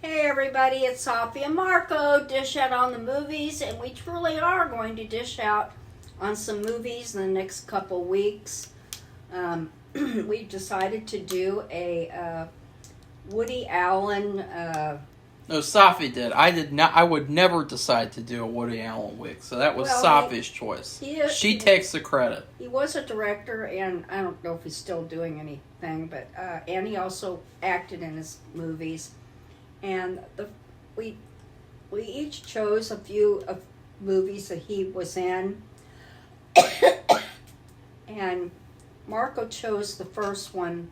Hey everybody, it's Safi and Marco, dish out on the movies, and we truly are going to dish out on some movies in the next couple weeks. We decided to do a Woody Allen. No, Safi did. I did not. I would never decide to do a Woody Allen week, so that was Safi's choice. She takes the credit. He was a director, and I don't know if he's still doing anything, but and he also acted in his movies. And we each chose a few of movies that he was in, and Marco chose the first one.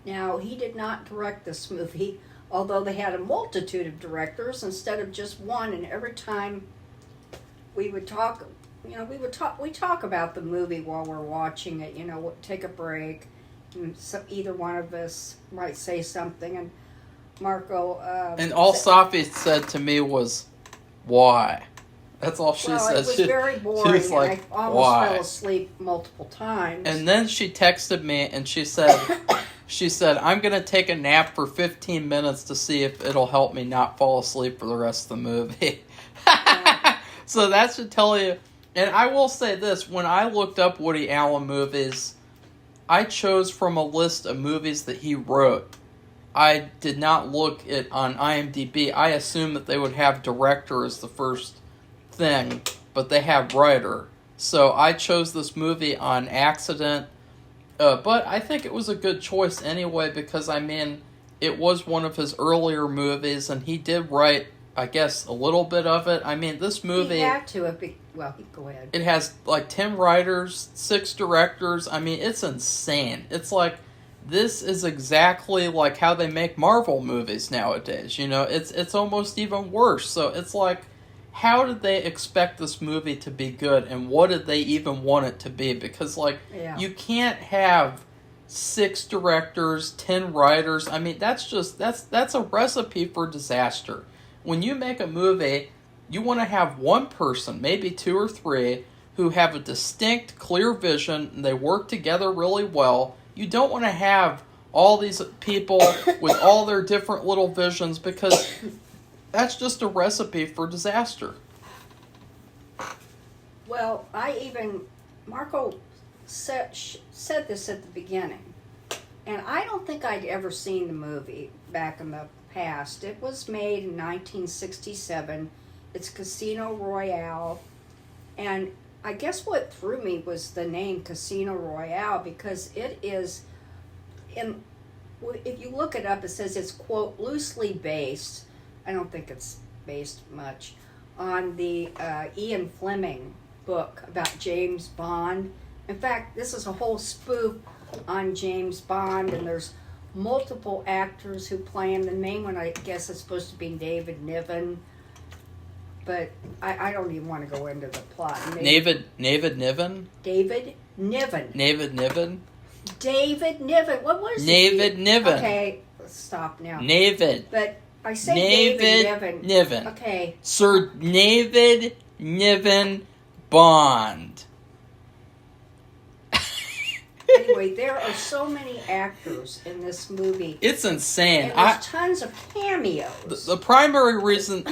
Now, he did not direct this movie, although they had a multitude of directors instead of just one. And every time we would talk, we talk about the movie while we're watching it. Take a break, and so either one of us might say something, and Marco. And all Safi said to me was, "Why?" That's all she said. It was very boring, was like, and I almost fell asleep multiple times. And then she texted me, and she said, "I'm going to take a nap for 15 minutes to see if it'll help me not fall asleep for the rest of the movie." So that should tell you. And I will say this, when I looked up Woody Allen movies, I chose from a list of movies that he wrote. I did not look at on IMDb. I assumed that they would have director as the first thing, but they have writer. So I chose this movie on accident. But I think it was a good choice anyway, because, it was one of his earlier movies, and he did write, I guess, a little bit of it. This movie... He had to. Go ahead. It has, 10 writers, 6 directors. It's insane. It's like... This is exactly like how they make Marvel movies nowadays. It's almost even worse. So it's like, how did they expect this movie to be good, and what did they even want it to be? Because, you can't have 6 directors, 10 writers. That's a recipe for disaster. When you make a movie, you want to have one person, maybe 2 or 3, who have a distinct, clear vision, and they work together really well. You don't want to have all these people with all their different little visions, because that's just a recipe for disaster. Well, Marco said this at the beginning, and I don't think I'd ever seen the movie back in the past. It was made in 1967. It's Casino Royale, and I guess what threw me was the name Casino Royale, because it is, if you look it up, it says it's, quote, loosely based, I don't think it's based much, on the Ian Fleming book about James Bond. In fact, this is a whole spoof on James Bond, and there's multiple actors who play him. The main one, I guess, is supposed to be David Niven. But I don't even want to go into the plot. David Niven? David Niven. David Niven? David Niven. What was it? David Niven. Okay, let's stop now. David. But I say David Niven. Okay. Sir David Niven Bond. Anyway, there are so many actors in this movie. It's insane. And there's tons of cameos. The primary reason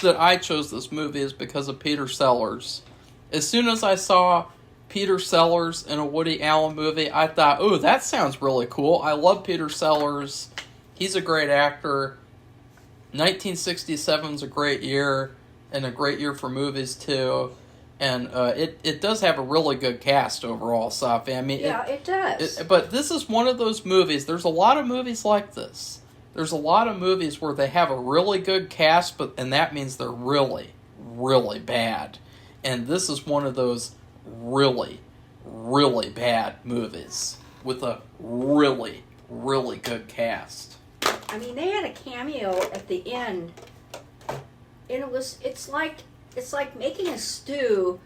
that I chose this movie is because of Peter Sellers. As soon as I saw Peter Sellers in a Woody Allen movie, I thought, "Ooh, that sounds really cool." I love Peter Sellers. He's a great actor. 1967 is a great year, and a great year for movies too. And it does have a really good cast overall, Safi. It does. But this is one of those movies. There's a lot of movies like this. There's a lot of movies where they have a really good cast, and that means they're really, really bad. And this is one of those really, really bad movies with a really, really good cast. They had a cameo at the end, and it's like making a stew,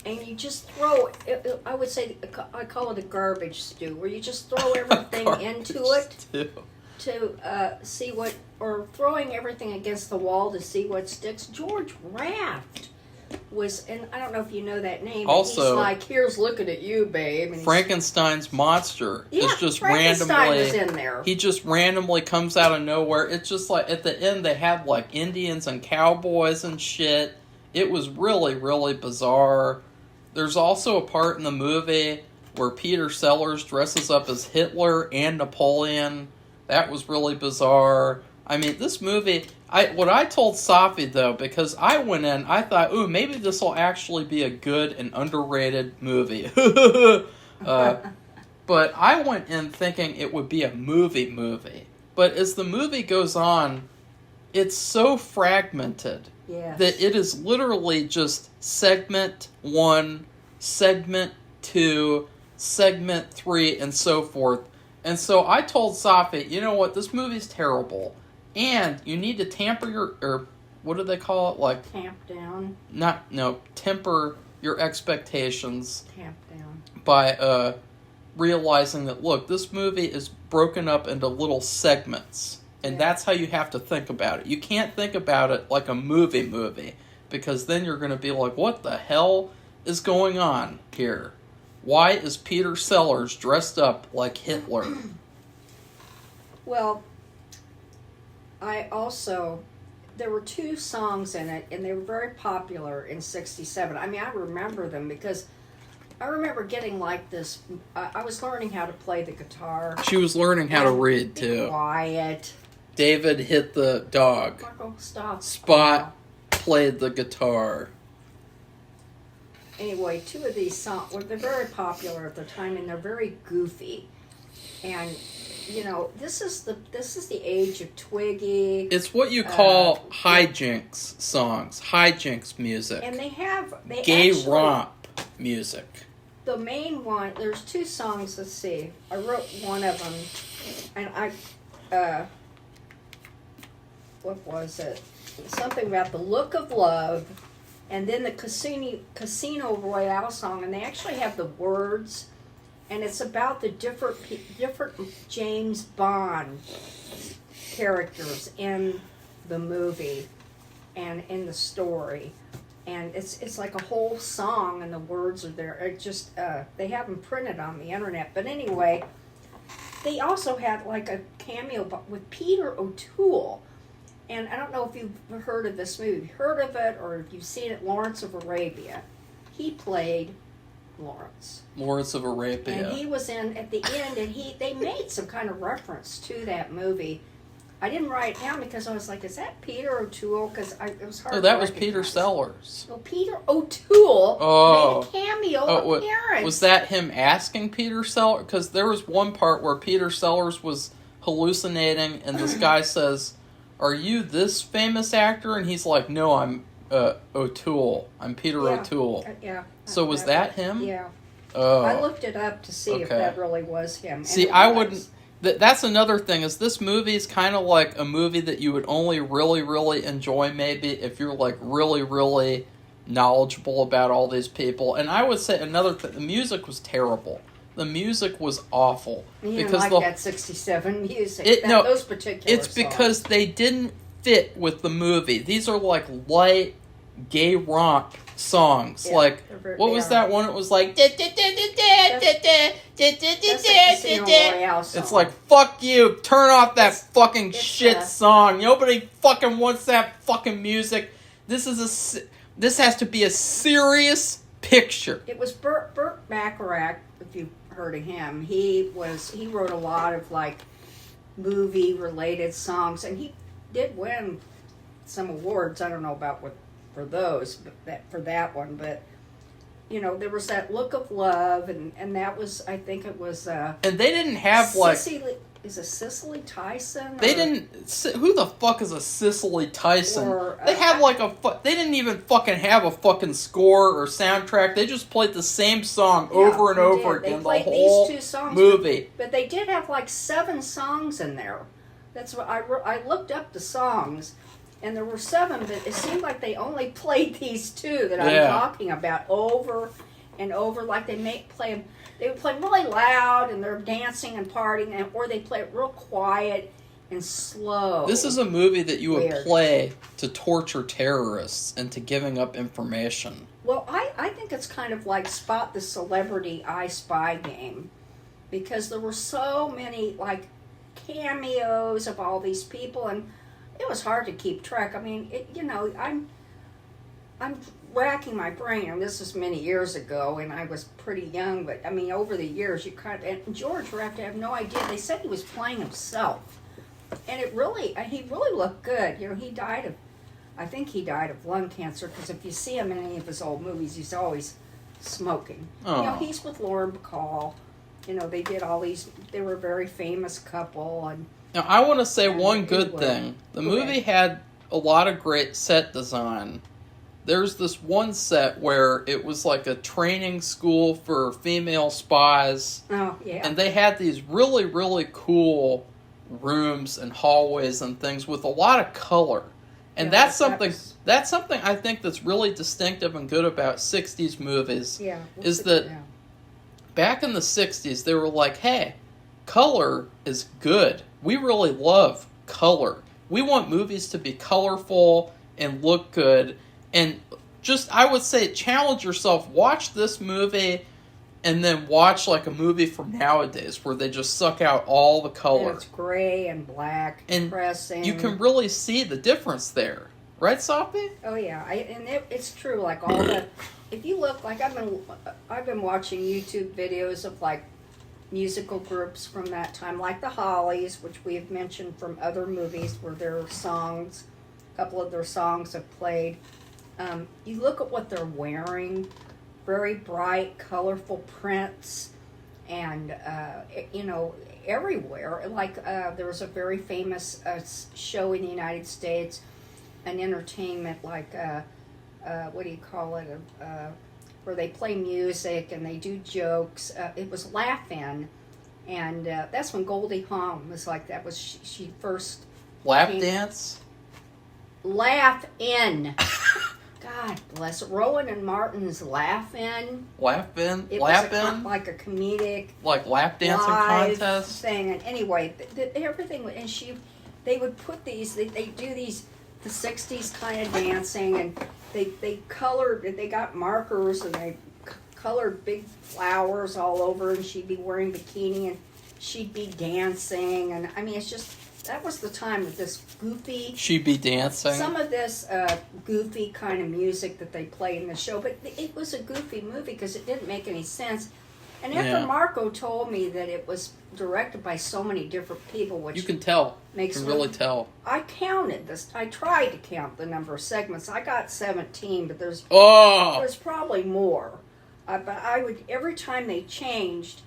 and you just throw it. I would say I call it a garbage stew, where you just throw everything into it. Stew. To see what, or throwing everything against the wall to see what sticks. George Raft was, and I don't know if you know that name. Also, he's like, "Here's looking at you, babe." And Frankenstein's monster is just Frankenstein randomly. was in there. He just randomly comes out of nowhere. It's just like at the end they have like Indians and cowboys and shit. It was really, really bizarre. There's also a part in the movie where Peter Sellers dresses up as Hitler and Napoleon. That was really bizarre. I mean, this movie, what I told Safi, though, because I went in, I thought, ooh, maybe this will actually be a good and underrated movie. But I went in thinking it would be a movie. But as the movie goes on, it's so fragmented that it is literally just segment 1, segment 2, segment 3, and so forth. And so I told Safi, you know what, this movie's terrible. And you need to temper or what do they call it? Like tamp down. Temper your expectations. Tamp down. By realizing that, look, this movie is broken up into little segments. And that's how you have to think about it. You can't think about it like a movie. Because then you're going to be like, what the hell is going on here? Why is Peter Sellers dressed up like Hitler? Well, there were 2 songs in it, and they were very popular in '67. I mean, I remember them because I remember getting like this. I was learning how to play the guitar. She was learning how to read, too. Be quiet. David hit the dog. Marco, stop. Spot played the guitar. Anyway, 2 of these songs, they're very popular at the time, and they're very goofy. And you know, this is the age of Twiggy. It's what you call hijinks songs, hijinks music. And they gay romp music. The main one, there's 2 songs. Let's see. I wrote one of them, and what was it? Something about the look of love, and then the Casino Royale song, and they actually have the words. And it's about the different James Bond characters in the movie and in the story. And it's like a whole song, and the words are there. It just they have them printed on the internet. But anyway, they also had like a cameo with Peter O'Toole. And I don't know if you've heard of this movie, heard of it, or if you've seen it, Lawrence of Arabia. He played Lawrence of Arabia. And he was in at the end, and they made some kind of reference to that movie. I didn't write it down because I was like, is that Peter O'Toole? Because it was hard to that was recognize. Peter Sellers. So Peter O'Toole made a cameo appearance. Was that him asking Peter Sellers? Because there was one part where Peter Sellers was hallucinating, and this guy says, are you this famous actor? And he's like, no, I'm O'Toole. I'm Peter O'Toole. Yeah. So was that him? Yeah. Oh. I looked it up to see if that really was him. See, I wouldn't... That's another thing, is this movie is kind of like a movie that you would only really, really enjoy maybe if you're like really, really knowledgeable about all these people. And I would say another thing, the music was terrible. The music was awful. You didn't like that 67 music, those particular It's because songs. They didn't fit with the movie. These are like light, gay romp songs. Yeah, like, what was that one? It was like... That's the Casino Royale song. It's like, fuck you, turn off that fucking shit song. Nobody fucking wants that fucking music. This has to be a serious picture. It was Burt Bacharach, if you've heard of him. He wrote a lot of like movie related songs, and he did win some awards. I don't know about what for those, but for that one, but you know, there was that look of love, and that was, I think it was and they didn't have is it Cicely Tyson? They didn't. Who the fuck is a Cicely Tyson? They have they didn't even fucking have a fucking score or soundtrack. They just played the same song over and over again the whole these 2 songs, movie. But they did have like 7 songs in there. That's what I looked up the songs, and there were 7, but it seemed like they only played these 2 that I'm talking about over and over. Like they would play really loud, and they're dancing and partying, or they play it real quiet, and slow. This is a movie that you would Weird. play to torture terrorists into giving up information. Well, I think it's kind of like Spot the Celebrity I Spy game, because there were so many like cameos of all these people, and it was hard to keep track. I mean, I'm racking my brain, and this is many years ago, and I was pretty young, but I mean, over the years, you kind of, and George Raft, I have no idea. They said he was playing himself, and he really looked good. I think he died of lung cancer, because if you see him in any of his old movies, he's always smoking. Oh. He's with Lauren Bacall. They did all these, they were a very famous couple, and Now, I want to say one good anyway, thing. The go ahead. movie had a lot of great set design. There's this one set where it was like a training school for female spies. Oh, yeah. And they had these really, really cool rooms and hallways and things with a lot of color. And Yeah, that's something I think that's really distinctive and good about 60s movies. Yeah. Is that back in the 60s, they were like, hey, color is good. We really love color. We want movies to be colorful and look good. And just, I would say, challenge yourself. Watch this movie and then watch like a movie from nowadays where they just suck out all the color. And it's gray and black, and depressing. you can really see the difference there. Right, Safi? Oh, yeah. It's true. Like all the... If you look, like I've been watching YouTube videos of like musical groups from that time, like the Hollies, which we have mentioned from other movies where their songs, a couple of their songs have played. You look at what they're wearing, very bright, colorful prints, and everywhere. Like there was a very famous show in the United States, an entertainment like what do you call it? Where they play music and they do jokes. It was Laugh-In, and that's when Goldie Hawn was like that. Was she first? Lap dance? Laugh-In. God bless it. Rowan and Martin's Laugh-In. Laugh-In? It Laugh-In? was like a comedic, Like lap dancing live contest? thing. And anyway, everything. And they would put these. They do these the '60s kind of dancing, and they colored. They got markers and they colored big flowers all over. And she'd be wearing bikini and she'd be dancing. And I mean, it's just. That was the time that this goofy... She'd be dancing. Some of this goofy kind of music that they play in the show, but it was a goofy movie because it didn't make any sense. And after Marco told me that it was directed by so many different people, which... You can tell. Makes you can really tell. I counted this. I tried to count the number of segments. I got 17, but there's probably more. But I would... Every time they changed...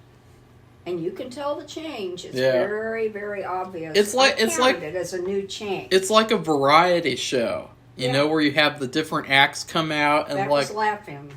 And you can tell the change. It's very, very obvious. It's like it as a new change. It's like a variety show, you know, where you have the different acts come out and that like was Laugh-In.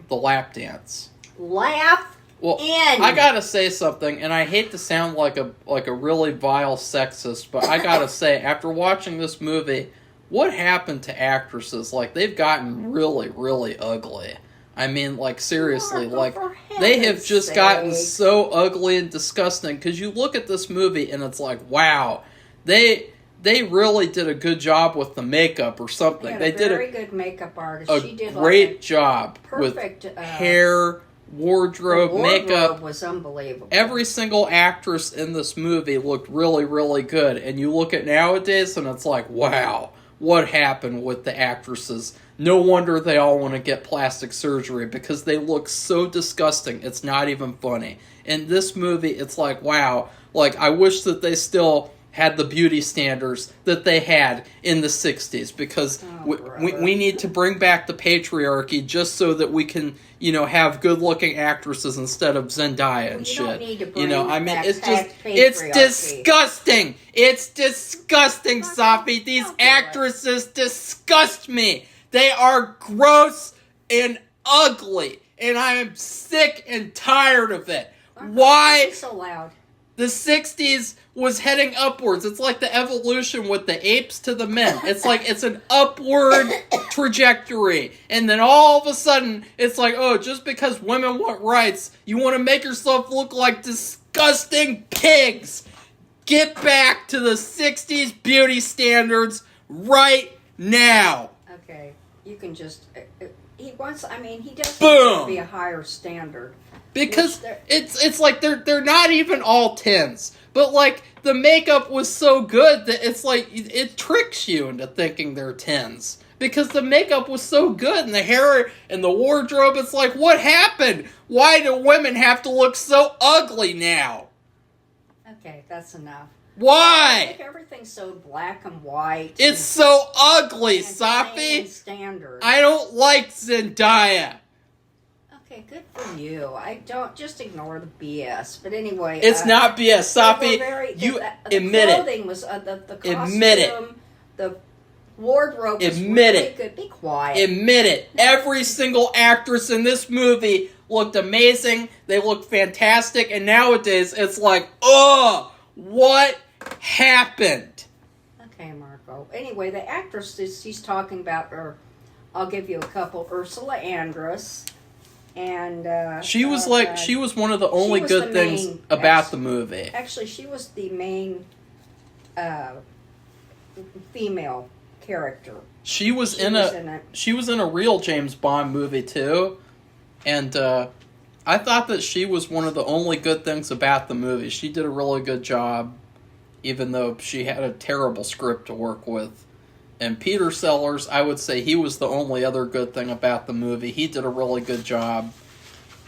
The lap dance. Laugh-In. I gotta say something, and I hate to sound like a really vile sexist, but I gotta say, after watching this movie, what happened to actresses? Like they've gotten really, really ugly. I mean, like, seriously, like, they have just gotten so ugly and disgusting, because you look at this movie, and it's like, wow, they really did a good job with the makeup or something. They did a very good makeup artist. She did great job with hair, wardrobe, makeup. Was unbelievable. Every single actress in this movie looked really, really good, and you look at nowadays, and it's like, wow, what happened with the actresses? No wonder they all want to get plastic surgery, because they look so disgusting, it's not even funny. In this movie, it's like, wow, like, I wish that they still had the beauty standards that they had in the 60s, because we need to bring back the patriarchy just so that we can, you know, have good-looking actresses instead of Zendaya and shit. Don't need to bring it's just, it's disgusting! It's disgusting, Safi! These actresses disgust me! They are gross and ugly, and I am sick and tired of it. Why? So loud. The 60s was heading upwards. It's like the evolution with the apes to the men. It's like it's an upward trajectory. And then all of a sudden, it's like, oh, just because women want rights, you want to make yourself look like disgusting pigs. get back to the 60s beauty standards right now. Okay, you can just... he wants... I mean, he does Boom! want to be a higher standard. Because it's like they're not even all 10s. But, like, the makeup was so good that it's like, it tricks you into thinking they're 10s. Because the makeup was so good, and the hair and the wardrobe, it's like, what happened? Why do women have to look so ugly now? Okay, that's enough. Why? Like everything's so black and white. It's so ugly, and Safi. Standard. I don't like Zendaya. Okay, good for you. I don't just ignore the BS. But anyway, It's not BS, Safi. You admit it. The clothing was the costume. Admit it. The wardrobe was Admit really it. good. Be quiet. Admit it. Every single actress in this movie looked amazing. They looked fantastic. And nowadays, it's like, ugh, what happened? Okay, Marco. Anyway, the actresses he's talking about are, I'll give you a couple. Ursula Andress. And she was she was one of the only good things about the movie. Actually, she was the main female character. She was in a real James Bond movie too, and I thought that she was one of the only good things about the movie. She did a really good job, even though she had a terrible script to work with. And Peter Sellers, I would say he was the only other good thing about the movie. He did a really good job.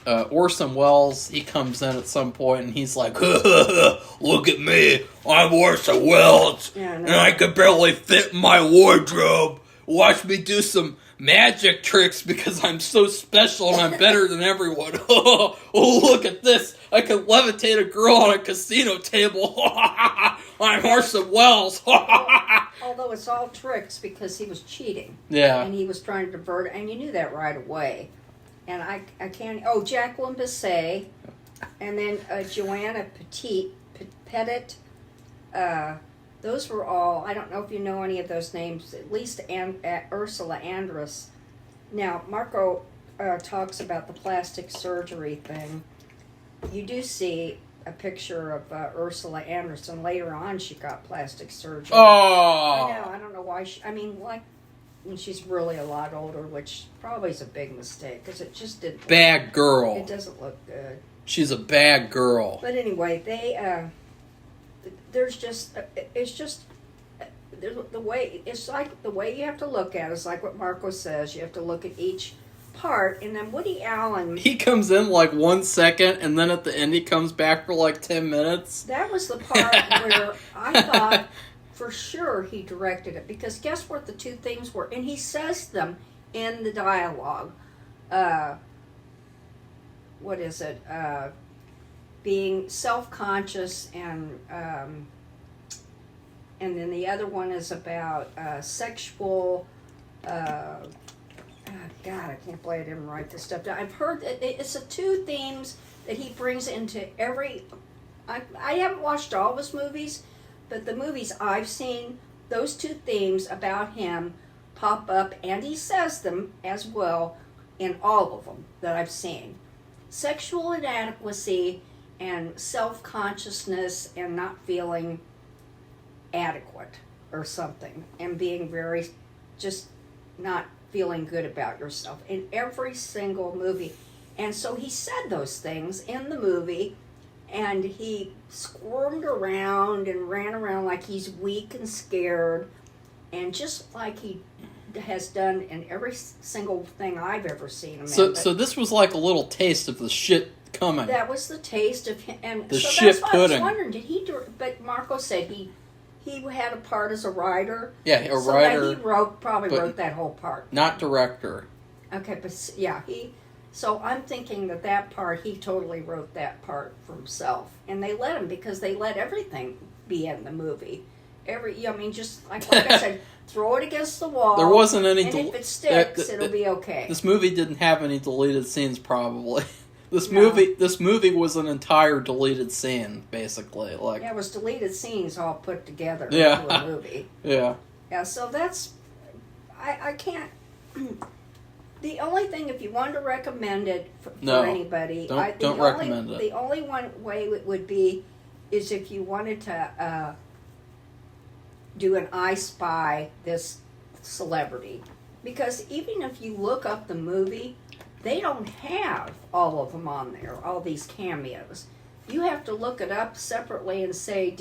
Orson Welles, he comes in at some point and he's like, look at me, I'm Orson Welles, and I could barely fit in my wardrobe. Watch me do some magic tricks because I'm so special and I'm better than everyone. Oh, look at this. I can levitate a girl on a casino table. I'm Orson Welles. Although it's all tricks because he was cheating. Yeah. And he was trying to divert, and you knew that right away. And I can't... Oh, Jacqueline Bisset. And then Joanna Pettit. Those were all... I don't know if you know any of those names. At least Ursula Andress. Now, Marco talks about the plastic surgery thing. You do see a picture of Ursula Andress, and later on she got plastic surgery. Oh! I know, I don't know why she... I mean, like, when she's really a lot older, which probably is a big mistake, because it just didn't... Bad girl. It doesn't look good. She's a bad girl. But anyway, there's just... It's just... The way... It's like the way you have to look at it. It's like what Marco says. You have to look at each part, and then Woody Allen... He comes in like 1 second, and then at the end he comes back for like 10 minutes. That was the part where I thought for sure he directed it, because guess what the two things were? And he says them in the dialogue. What is it? Being self-conscious, and then the other one is about sexual... God, I can't believe I didn't write this stuff down. I've heard it's the two themes that he brings into every... I haven't watched all of his movies, but the movies I've seen, those two themes about him pop up, and he says them as well in all of them that I've seen. Sexual inadequacy and self-consciousness and not feeling adequate or something, and being very, just not feeling good about yourself in every single movie. And so he said those things in the movie, and he squirmed around and ran around like he's weak and scared, and just like he has done in every single thing I've ever seen him in. So this was like a little taste of the shit coming. That was the taste of him. And the so shit that's why pudding. I was wondering, did he do... But Marco said he had a part as a writer. Yeah, a so writer. He probably wrote that whole part. Not director. Okay, but yeah, so I'm thinking that part, he totally wrote that part for himself. And they let him, because they let everything be in the movie. Just like I said, throw it against the wall. There wasn't any... And if it sticks, it'll be okay. This movie didn't have any deleted scenes, probably. This movie was an entire deleted scene, basically. Like, yeah, it was deleted scenes all put together into a movie. Yeah. Yeah, so that's... I can't... The only thing, if you wanted to recommend it for anybody... don't recommend it. The only one way it would be is if you wanted to do an I Spy this celebrity. Because even if you look up the movie, they don't have all of them on there, all these cameos. You have to look it up separately and say,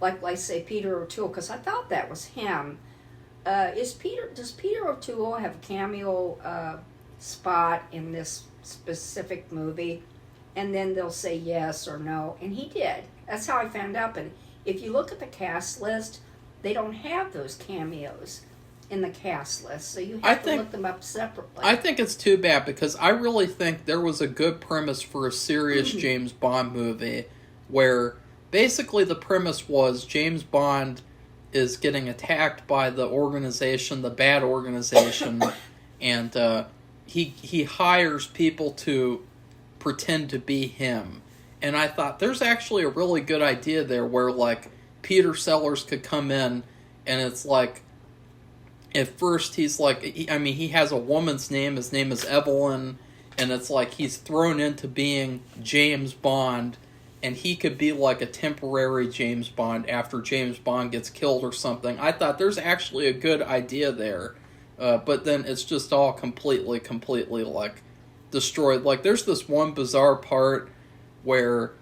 like say Peter O'Toole, because I thought that was him. Does Peter O'Toole have a cameo spot in this specific movie? And then they'll say yes or no, and he did. That's how I found out. But if you look at the cast list, they don't have those cameos in the cast list, so you have to look them up separately. I think it's too bad, because I really think there was a good premise for a serious James Bond movie, where basically the premise was James Bond is getting attacked by the organization, the bad organization, and he hires people to pretend to be him. And I thought there's actually a really good idea there, where like Peter Sellers could come in, and it's like, at first he's like, he has a woman's name, his name is Evelyn, and it's like he's thrown into being James Bond, and he could be like a temporary James Bond after James Bond gets killed or something. I thought there's actually a good idea there, but then it's just all completely like destroyed. Like there's this one bizarre part where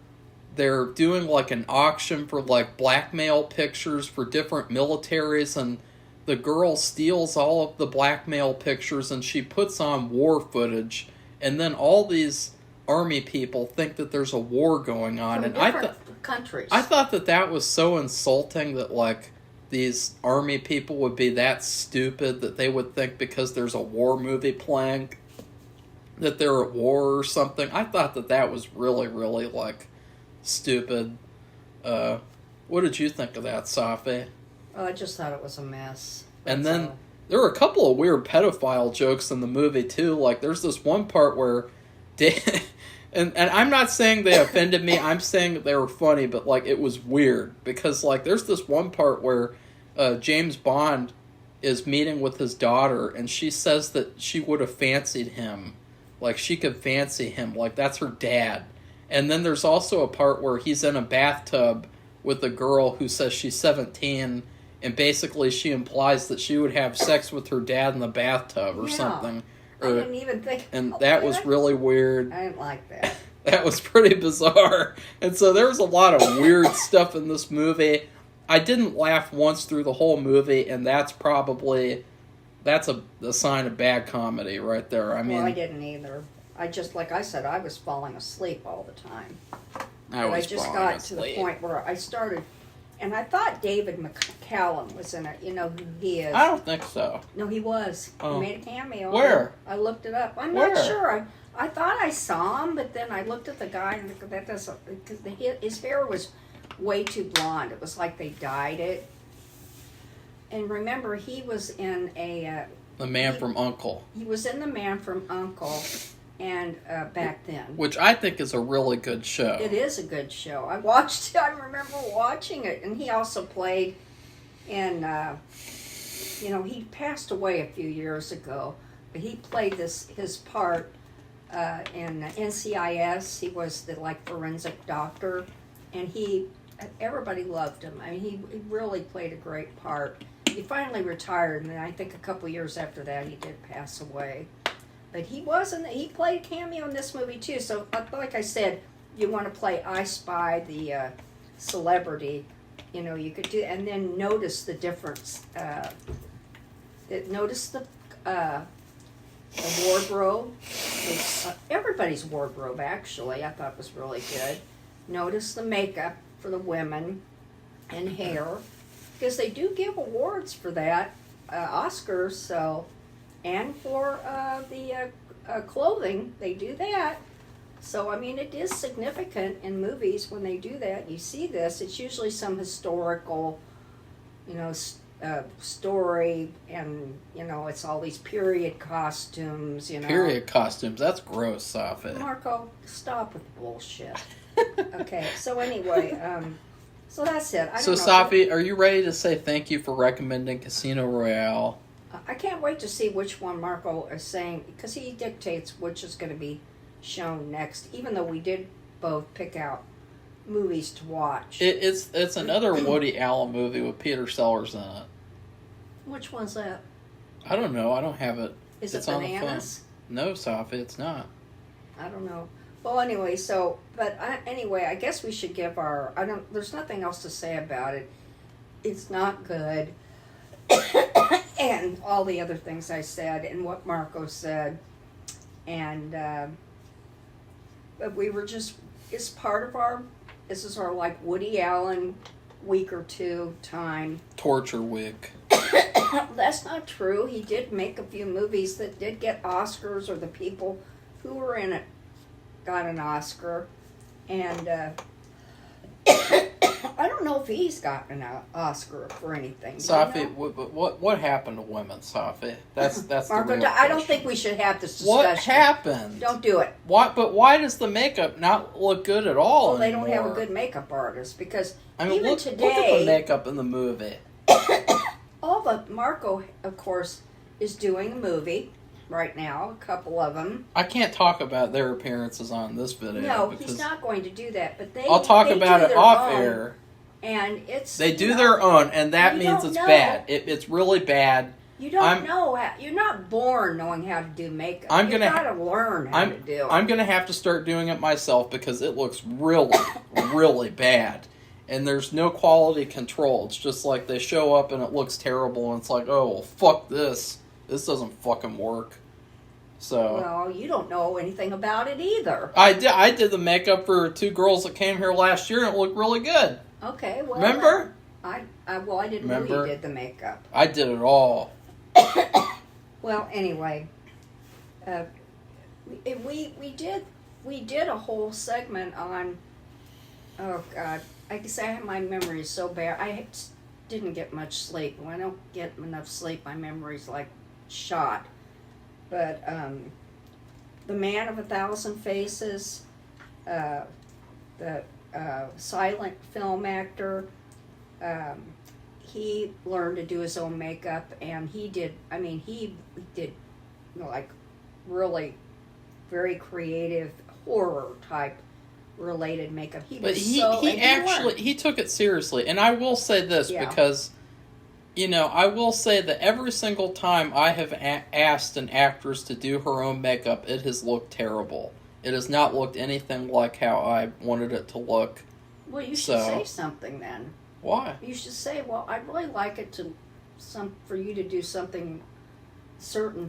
they're doing like an auction for like blackmail pictures for different militaries, and the girl steals all of the blackmail pictures and she puts on war footage, and then all these army people think that there's a war going on. From and different countries. I thought that was so insulting, that like these army people would be that stupid that they would think because there's a war movie playing that they're at war or something. I thought that was really, really like stupid. What did you think of that, Safi? Oh, I just thought it was a mess. And then there were a couple of weird pedophile jokes in the movie too. Like there's this one part where and I'm not saying they offended me, I'm saying that they were funny, but like it was weird, because like there's this one part where James Bond is meeting with his daughter, and she says that she would have fancied him. Like she could fancy him, like that's her dad. And then there's also a part where he's in a bathtub with a girl who says she's 17, and basically she implies that she would have sex with her dad in the bathtub or something. I didn't even think. And that was really weird. I didn't like that. That was pretty bizarre. And so there was a lot of weird stuff in this movie. I didn't laugh once through the whole movie, and that's a sign of bad comedy right there. I mean, well, I didn't either. I just, like I said, I was falling asleep all the time. I just got to the point where I started, and I thought David McCallum was in it. You know who he is? I don't think so. No, he was. Oh. He made a cameo. Where? I looked it up. I'm Where? not sure. I thought I saw him, but then I looked at the guy, and that doesn't, because his hair was way too blonde. It was like they dyed it. And remember, he was in The Man from U.N.C.L.E. He was in The Man from U.N.C.L.E. and back then. Which I think is a really good show. It is a good show. I watched it. I remember watching it. And he also played in, he passed away a few years ago. But he played his part in NCIS. He was the forensic doctor. And everybody loved him. I mean, he really played a great part. He finally retired, and then I think a couple years after that he did pass away. But he played a cameo in this movie too. So, like I said, you want to play I Spy, the celebrity, you could do, and then notice the difference. Notice the wardrobe. Everybody's wardrobe, actually, I thought was really good. Notice the makeup for the women and hair, because they do give awards for that, Oscars. So. And for the clothing, they do that. So, I mean, it is significant in movies when they do that. You see this. It's usually some historical, story, and, it's all these period costumes, Period costumes? That's gross, Safi. Marco, stop with the bullshit. Okay, so anyway, so that's it. So, Safi, are you ready to say thank you for recommending Casino Royale? I can't wait to see which one Marco is saying, because he dictates which is going to be shown next, even though we did both pick out movies to watch. It's another Woody Allen movie with Peter Sellers in it. Which one's that? I don't know. I don't have it. Is it's it on the phone. Bananas? No, Safi, it's not. I don't know. Well, anyway, anyway, I guess we should give our. There's nothing else to say about it. It's not good, and all the other things I said, and what Marco said, and but we were just. It's part of our. This is our like Woody Allen week or two time. Torture week. That's not true. He did make a few movies that did get Oscars, or the people who were in it got an Oscar. And I don't know if he's gotten an Oscar for anything. Safi, what happened to women, Safi? That's Marco, the real I don't question. think we should have this discussion. What happened? Don't do it. But why does the makeup not look good at all Well, they anymore? don't have a good makeup artist because I mean, even look today, at the makeup in the movie. Marco, of course, is doing a movie right now, a couple of them. I can't talk about their appearances on this video. No, because he's not going to do that. But I'll talk they about do it their off own, air. And it's They do their own, and that you means don't it's know. bad. It's really bad. You don't know how. You're not born knowing how to do makeup. You gotta learn how to do it. I'm gonna have to start doing it myself because it looks really, really bad. And there's no quality control. It's just like they show up and it looks terrible, and it's like, oh, well, fuck this. This doesn't fucking work. So. Well, you don't know anything about it either. I did the makeup for 2 girls that came here last year, and it looked really good. Okay, well. Remember? I didn't know you did the makeup. I did it all. Well, anyway, we did a whole segment on. Oh God, I guess my memory is so bad. I didn't get much sleep. When I don't get enough sleep, my memory's like shot. But the Man of 1,000 Faces, the silent film actor. He learned to do his own makeup, and he did like really very creative horror type related makeup. He took it seriously, and I will say this because, I will say that every single time I have asked an actress to do her own makeup, it has looked terrible. It has not looked anything like how I wanted it to look. Well, you should say something then. Why? You should say, well, I'd really like it for you to do certain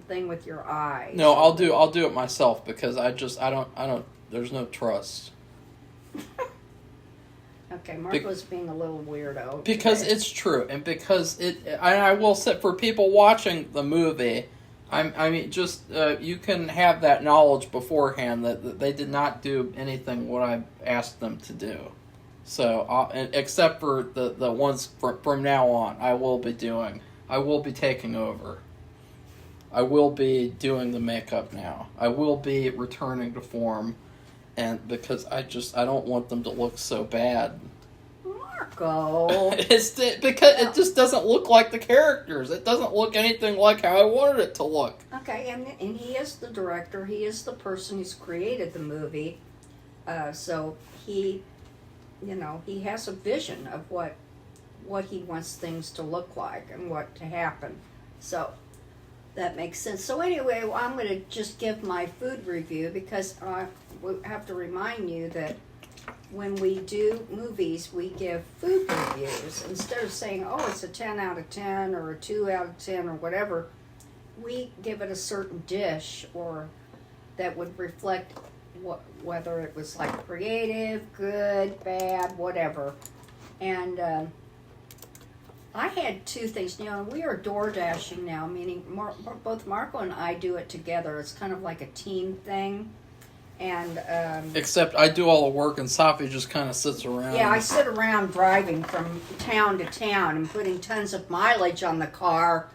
thing with your eyes. No, I'll do it myself because I don't, there's no trust. Okay, Marco's being a little weirdo. Because it's true, and because I will say, for people watching the movie, you can have that knowledge beforehand that they did not do anything what I asked them to do. So, except for the ones from now on, I will be taking over. I will be doing the makeup now. I will be returning to form, and because I don't want them to look so bad. Marco! Because it just doesn't look like the characters. It doesn't look anything like how I wanted it to look. Okay, and he is the director. He is the person who's created the movie. So he has a vision of what he wants things to look like and what to happen. So that makes sense. So anyway, I'm going to just give my food review because we have to remind you that when we do movies, we give food reviews. Instead of saying, oh, it's a 10 out of 10 or a 2 out of 10 or whatever, we give it a certain dish or that would reflect whether it was like creative, good, bad, whatever. And I had 2 things. We are door dashing now, meaning both Marco and I do it together. It's kind of like a team thing. And except I do all the work and Safi just kind of sits around. Yeah, I sit around driving from town to town and putting tons of mileage on the car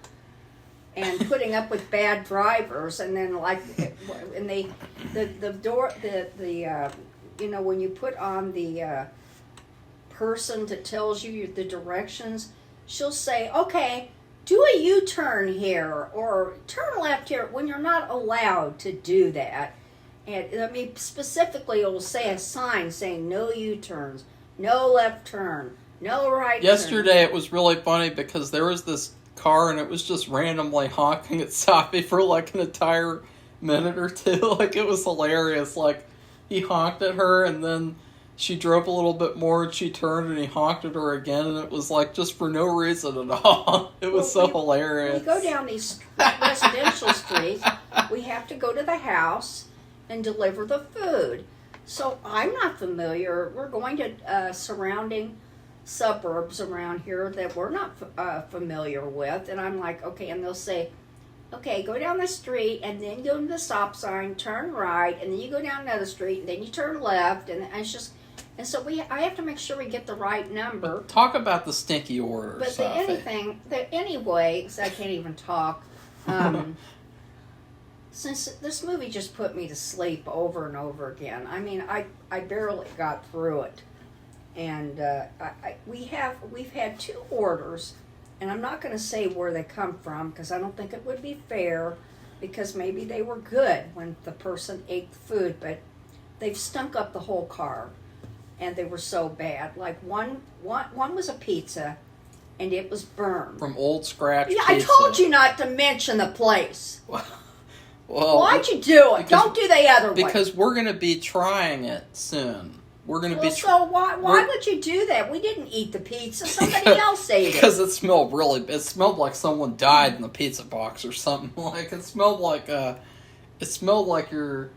and putting up with bad drivers, and then when you put on the person that tells you the directions, she'll say, okay, do a U-turn here or turn left here when you're not allowed to do that. And I mean, specifically, it will say a sign saying no U-turns, no left turn, no right Yesterday turn. it was really funny because there was this car and it was just randomly honking at Safi for like an entire minute or two. Like, it was hilarious. Like, he honked at her and then she drove a little bit more and she turned and he honked at her again, and it was like just for no reason at all. It was hilarious. We go down these residential streets. We have to go to the house and deliver the food. So I'm not familiar. We're going to surrounding suburbs around here that we're not familiar with. And I'm like, okay, and they'll say, okay, go down the street and then go to the stop sign, turn right, and then you go down another street and then you turn left. And it's just, and so I have to make sure we get the right number. But talk about the stinky order, But anyway, because I can't even talk. Since this movie just put me to sleep over and over again. I mean, I barely got through it, and we've had 2 orders, and I'm not going to say where they come from because I don't think it would be fair, because maybe they were good when the person ate the food, but they've stunk up the whole car, and they were so bad. Like one was a pizza, and it was burned from Old Scratch Yeah, Pizza. I told you not to mention the place. Well, why'd you do it? Don't do the other one. Because we're going to be trying it soon. We're going to be. So why would you do that? We didn't eat the pizza. Somebody else ate it. Because it smelled It smelled like someone died in the pizza box or something. Like, it smelled like It smelled like your.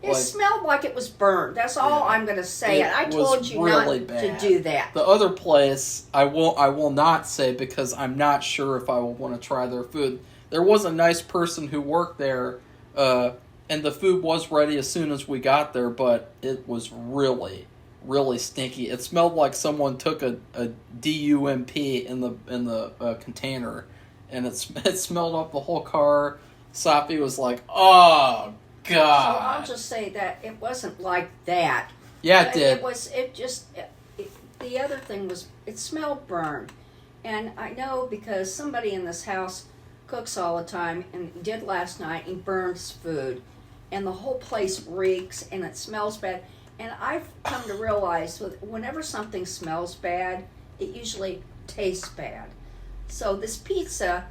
It smelled like it was burned. That's all I'm going to say. And I told you really not bad. to do that. The other place I will not say, because I'm not sure if I will want to try their food. There was a nice person who worked there. And the food was ready as soon as we got there, but it was really, really stinky. It smelled like someone took a DUMP in the container, and it smelled up the whole car. Safi was like, "Oh God!" So I'll just say that it wasn't like that. Yeah, it did. The other thing was, it smelled burned, and I know because somebody in this house cooks all the time and did last night and burns food, and the whole place reeks and it smells bad. And I've come to realize whenever something smells bad, it usually tastes bad. So this pizza,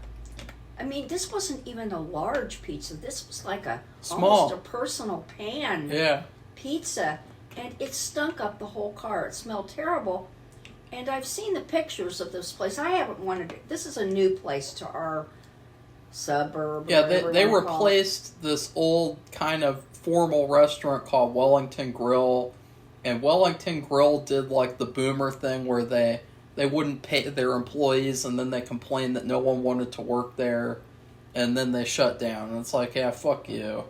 I mean, this wasn't even a large pizza. This was like almost a personal pan pizza, and it stunk up the whole car. It smelled terrible. And I've seen the pictures of this place. I haven't wanted it. This is a new place to our suburb. Yeah, they replaced this old kind of formal restaurant called Wellington Grill, and Wellington Grill did like the boomer thing where they wouldn't pay their employees, and then they complained that no one wanted to work there, and then they shut down. And it's like, yeah, fuck you.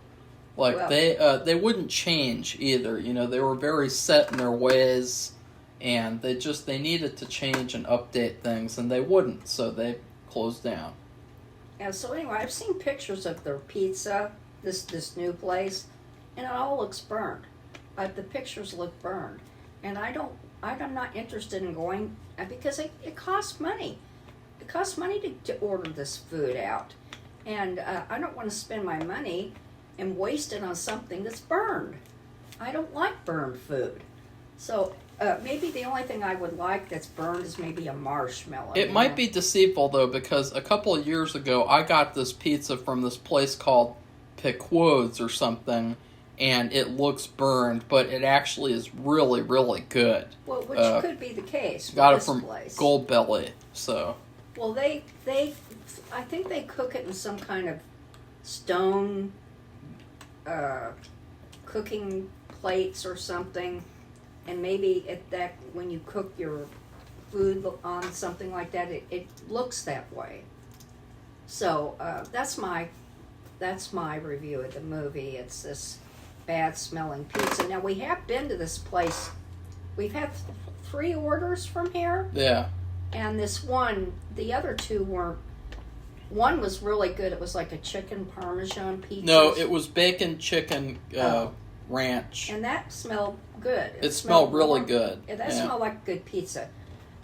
Like, they wouldn't change either. You know, they were very set in their ways, and they needed to change and update things, and they wouldn't, so they closed down. Yeah, so anyway, I've seen pictures of their pizza, this new place, and it all looks burned. The pictures look burned, and I'm not interested in going because it costs money. It costs money to order this food out, and I don't want to spend my money and waste it on something that's burned. I don't like burned food, so. Maybe the only thing I would like that's burned is maybe a marshmallow. It might be deceitful, though, because a couple of years ago, I got this pizza from this place called Pickwood's or something, and it looks burned, but it actually is really, really good. Well, which could be the case. Got it from Goldbelly, so. Well, I think they cook it in some kind of stone cooking plates or something. And maybe when you cook your food on something like that, it looks that way. So that's my review of the movie. It's this bad smelling pizza. Now, we have been to this place. We've had 3 orders from here. Yeah. And this one, the other 2 weren't. One was really good. It was like a chicken parmesan pizza. No, it was bacon chicken ranch. And that smelled good. It smelled really good. Yeah, that smelled like good pizza.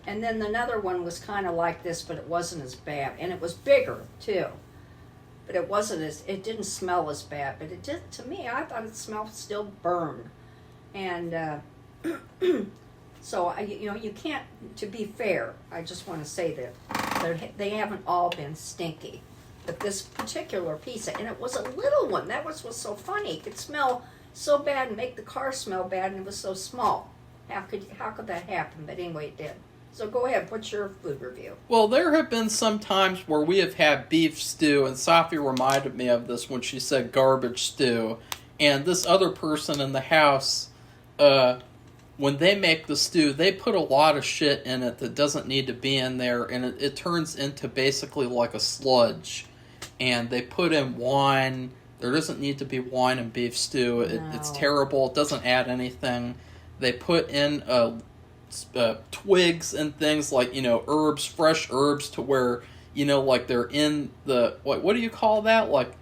And then another one was kind of like this, but it wasn't as bad. And it was bigger, too. but it wasn't it didn't smell as bad. But it did to me. I thought it smelled still burned, and so you can't. To be fair, I just want to say that they haven't all been stinky, but this particular piece, and it was a little one. That was what's so funny. It could smell so bad and make the car smell bad, and it was so small. How could that happen? But anyway, it did. So go ahead, what's your food review? Well, there have been some times where we have had beef stew, and Safi reminded me of this when she said garbage stew. And this other person in the house, when they make the stew, they put a lot of shit in it that doesn't need to be in there, and it turns into basically like a sludge. And they put in wine. There doesn't need to be wine in beef stew. It's terrible. It doesn't add anything. They put in twigs and things like, herbs, fresh herbs, to where, like they're in the, what do you call that? Like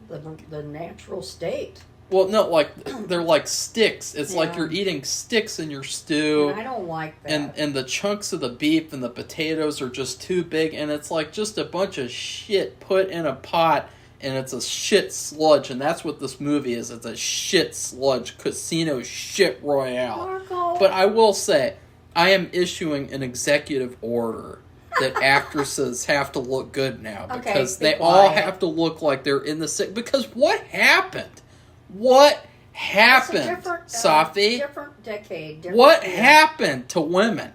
the natural state. Well, no, like they're like sticks. It's like you're eating sticks in your stew. And I don't like that. And the chunks of the beef and the potatoes are just too big, and it's like just a bunch of shit put in a pot, and it's a shit sludge, and that's what this movie is. It's a shit sludge, Casino Shit Royale. Marco. But I will say, I am issuing an executive order that actresses have to look good now, because they all have to look like they're in the sick. Because what happened? What happened, Safi? Different decade. What happened to women?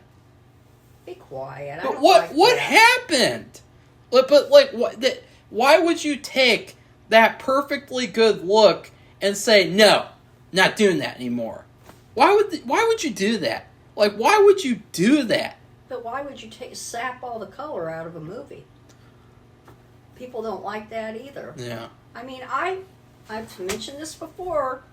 Be quiet. But what happened? But like what? Why would you take that perfectly good look and say no, not doing that anymore? Why would you do that? Like, why would you do that? But why would you sap all the color out of a movie? People don't like that either. Yeah. I mean, I've mentioned this before,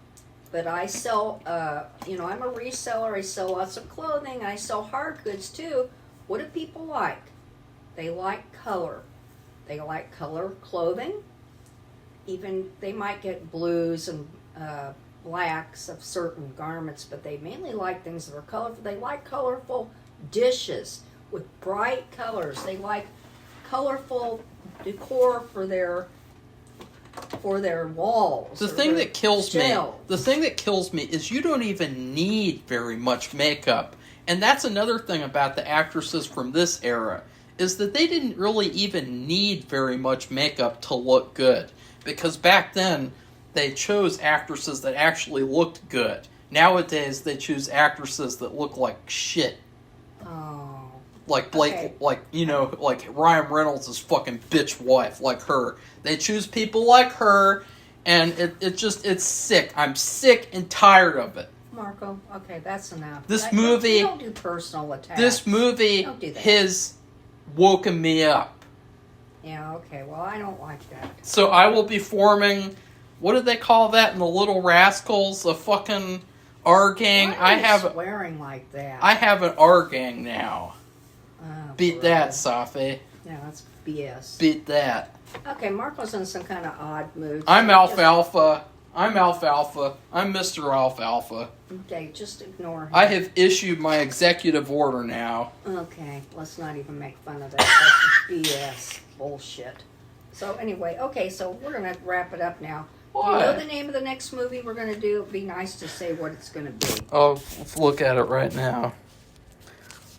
but I sell, I'm a reseller. I sell lots of clothing, and I sell hard goods too. What do people like? They like color. They like color clothing. Even they might get blues and blacks of certain garments, but they mainly like things that are colorful. They like colorful dishes with bright colors. They like colorful decor for their walls. The thing that kills me is you don't even need very much makeup. And that's another thing about the actresses from this era, is that they didn't really even need very much makeup to look good. Because back then, they chose actresses that actually looked good. Nowadays, they choose actresses that look like shit. Oh. Like Blake, like Ryan Reynolds' fucking bitch wife, like her. They choose people like her, and it's sick. I'm sick and tired of it. Marco, okay, that's enough. This movie, don't do personal attacks. This movie has woken me up. Yeah, okay, well, I don't like that. So I will be forming, what do they call that in the Little Rascals? A fucking R gang. Why are you swearing like that? I have an R gang now. Oh, Beat that, Safi. Yeah, that's BS. Beat that. Okay, Marco's in some kind of odd mood. I'm Alfalfa. I'm Alfalfa. I'm Mr. Alfalfa. Okay, just ignore him. I have issued my executive order now. Okay, let's not even make fun of that. That's BS bullshit. So anyway, okay, so we're going to wrap it up now. What? Do you know the name of the next movie we're going to do? It'd be nice to say what it's going to be. Oh, let's look at it right now.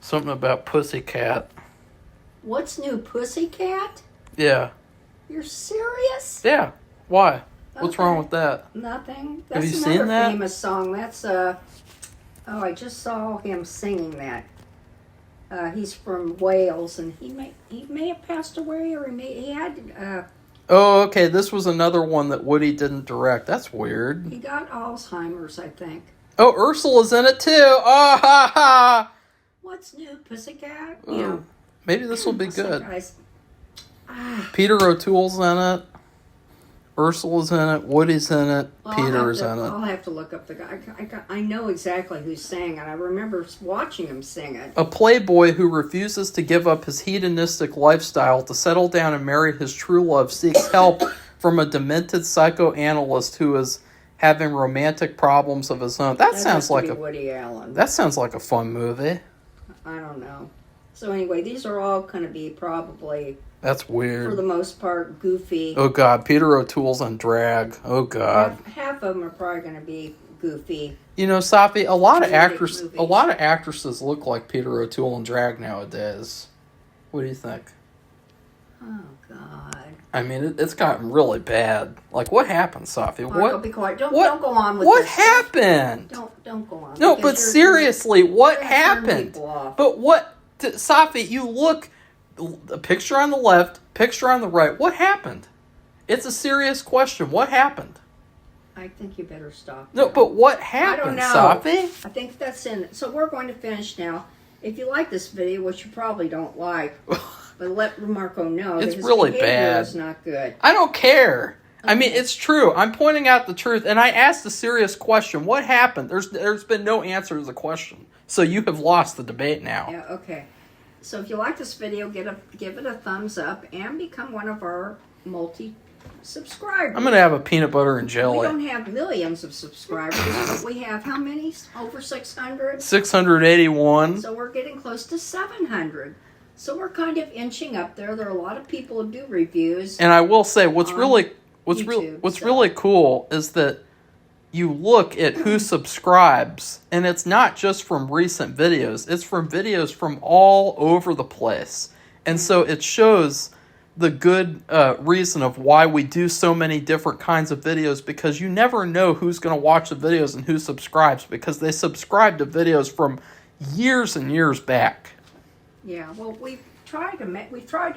Something about Pussycat. What's new, Pussycat? Yeah. You're serious? Yeah. Why? What's wrong with that? Nothing. Have That's you another seen that? famous song. That's I just saw him singing that. He's from Wales, and he may have passed away, or he had. Oh, okay. This was another one that Woody didn't direct. That's weird. He got Alzheimer's, I think. Oh, Ursula's in it too. Oh, ha ha. What's new, Pussycat? Ooh, Yeah. Maybe this will be good. Guys? Peter O'Toole's in it. Ursula's in it. Woody's in it. Peter's in it. I'll have to look up the guy. I know exactly who's sang it. I remember watching him sing it. A playboy who refuses to give up his hedonistic lifestyle to settle down and marry his true love seeks help from a demented psychoanalyst who is having romantic problems of his own. That sounds like Woody Allen. That sounds like a fun movie. I don't know. So anyway, these are all going to be probably That's weird. For the most part, goofy. Oh God, Peter O'Toole's on drag. Oh God. Half of them are probably going to be goofy. You know, Safi, a lot of Movies. actresses look like Peter O'Toole in drag nowadays. What do you think? Oh God. I mean, it's gotten really bad. Like, what happened, Safi? Marco, be quiet. Don't go on with what this. happened? Don't go on. No, because but seriously, what happened? people off. But Safi, you look, a picture on the left, picture on the right. What happened? It's a serious question. What happened? I think you better stop. No, now. but what happened, Safi? I think that's in. So we're going to finish now. If you like this video, which you probably don't like, but let Marco know It's that his really behavior bad. is not good. I don't care. Okay. I mean, it's true. I'm pointing out the truth, and I asked a serious question. What happened? There's been no answer to the question. So you have lost the debate now. Yeah, okay. So if you like this video, give it a thumbs up and become one of our multi-subscribers. I'm going to have a peanut butter and We jelly. don't have millions of subscribers, but we have how many? Over 600? 681. So we're getting close to 700. So we're kind of inching up there. There are a lot of people who do reviews. And I will say, what's really YouTube, cool is that you look at who subscribes, and it's not just from recent videos. It's from videos from all over the place. And so it shows the good reason of why we do so many different kinds of videos, because you never know who's going to watch the videos and who subscribes, because they subscribe to videos from years and years back. Yeah, well, we've tried to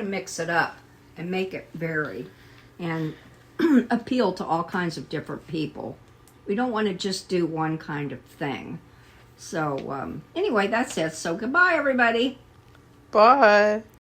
mix it up and make it varied and appeal to all kinds of different people. We don't want to just do one kind of thing. So anyway, that's it. So goodbye, everybody. Bye.